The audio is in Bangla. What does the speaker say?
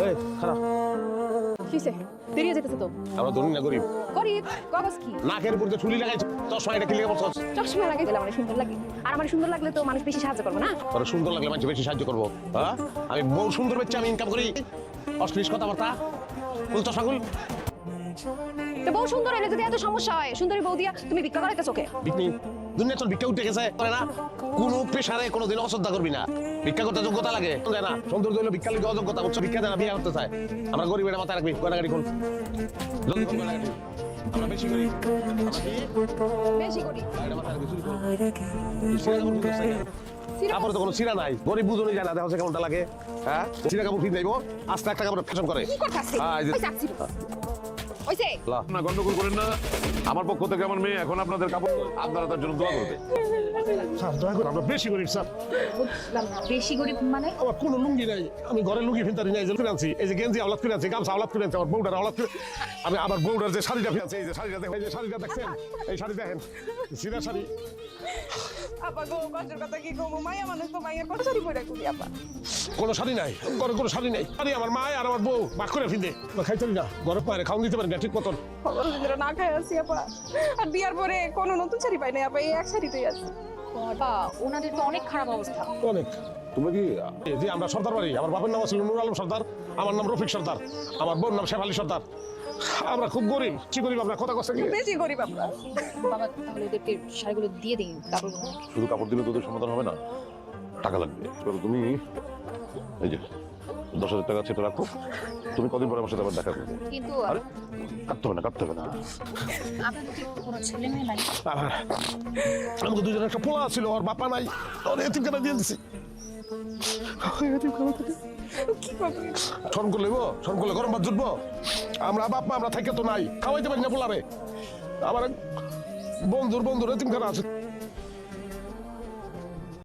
এই খারাপ কিসে দেরি যেতেছে তো আমরা ধরুন না গরিব গরিব কাগজ কি নাকের উপর যে চুলি লাগাইছ চশমা এটা কি লেগে বসছ চশমা লাগাই দিলে আমার সুন্দর লাগে আর আমার সুন্দর লাগলে তো মানুষ বেশি সাহায্য করবে না তোর সুন্দর লাগলে মানুষ বেশি সাহায্য করবো হ্যাঁ আমি বউ সুন্দর বেচে আমি ইনকাম করি অশ্লীল কথাবার্তা বল চশমা খুল তো বউ সুন্দর হলে যদি এত সমস্যা হয় সুন্দরী বউ দিয়া তুমি ভিক্ষা করাইতেছো কে বিকনি দুনিয়া তোর ভিক্ষা উঠে গেছে করে না কোনো পেশারে কোনোদিন অশ্রদ্ধা করবি না ভিক্ষা করতে যোগ্যতা লাগে জানে না সৌন্দর্য হলো ভিক্ষা লিখে অযোগ্যতা উচ্চ ভিক্ষা দেয় না বিয়ে করতে চায় আমরা গরিবের মাথায় রাখবি গড়াগাড়ি খুল জলদি খুল গড়াগাড়ি আমরা বেশি করি বেশি করি কাপড় তো কোনো চিরা নাই গরিব বুঝুনি জানা দেখা হচ্ছে কেমনটা লাগে হ্যাঁ চিরা কাপড় কিনে যাইবো আস্তে একটা কাপড় ফ্যাশন করে কি করতাছিস হ্যাঁ, এই যে- ওই যাচ্ছি ওইছে না গন্ডগোল করেন না আমার পক্ষ থেকে আমার মেয়ে এখন আপনাদের কাপড় আপনারা তার জন্য দোয়া করবে স্যার দয়া করে আমরা বেশি গরিব স্যার বুঝলাম না বেশি গরিব মানে আমার কোনো লুঙ্গি নাই আমি ঘরে লুঙ্গি ফিনতারি নাই যে ফিনান্সি এই যে গেঞ্জি আওলাদ ফিনান্সি গামছা আওলাদ ফিনান্সি আমার বউটার আওলাদ আমি আমার বউটার যে শাড়িটা ফিনান্সি এই যে শাড়িটা দেখেন এই যে শাড়িটা দেখছেন এই শাড়ি দেখেন সিনা শাড়ি আপা গো কষ্টের কথা কি কমু মাইয়া মানুষ তো মাইয়া কত শাড়ি পরে করি আপা কোনো শাড়ি নাই ঘরে কোনো শাড়ি নাই শাড়ি আমার মা আর আমার বউ বাক করে ফিনতে খাইতেন না ঘরে পারে খাওয়ান দিতে পারেন না ঠিক মতন কতদিন ধরে না খাই আছি আপা আর বিয়ার পরে কোনো নতুন শাড়ি পাই নাই আপা এই এক শাড়িতেই আছে বাবা ওনাদের তো অনেক খারাপ অবস্থা অনেক তোমরা কি এই যে আমরা সর্দার বাড়ি আমার বাপের নাম ছিল নুর আলম সর্দার আমার নাম রফিক সর্দার আমার বোন নাম শেফালি সর্দার আমরা খুব গরিব কি গরিব আমরা কথা কথা বেশি গরিব আপা বাবা তাহলে ওদেরকে শাড়িগুলো দিয়ে দিন তারপর শুধু কাপড় দিলে তোদের সমাধান হবে না টাকা লাগবে এবার তুমি এই যে 10,000 টাকা সেটা রাখো তুমি কদিন পরে আমার সাথে আবার দেখা করবে কিন্তু আরে কাটতে হবে না কাটতে হবে না আপনাদের কি কোনো ছেলে মেয়ে নাই আমাকে দুজন একটা পোলা ছিল ওর বাপা নাই ওর এতিম কাটা দিয়ে দিছি কি করবো শোন করলে শোন করলে গরম ভাত জুটবো আমরা বাপা আমরা থাকে তো নাই খাওয়াইতে পারি না পোলারে আমার এক বন্ধুর এতিম খানা আছে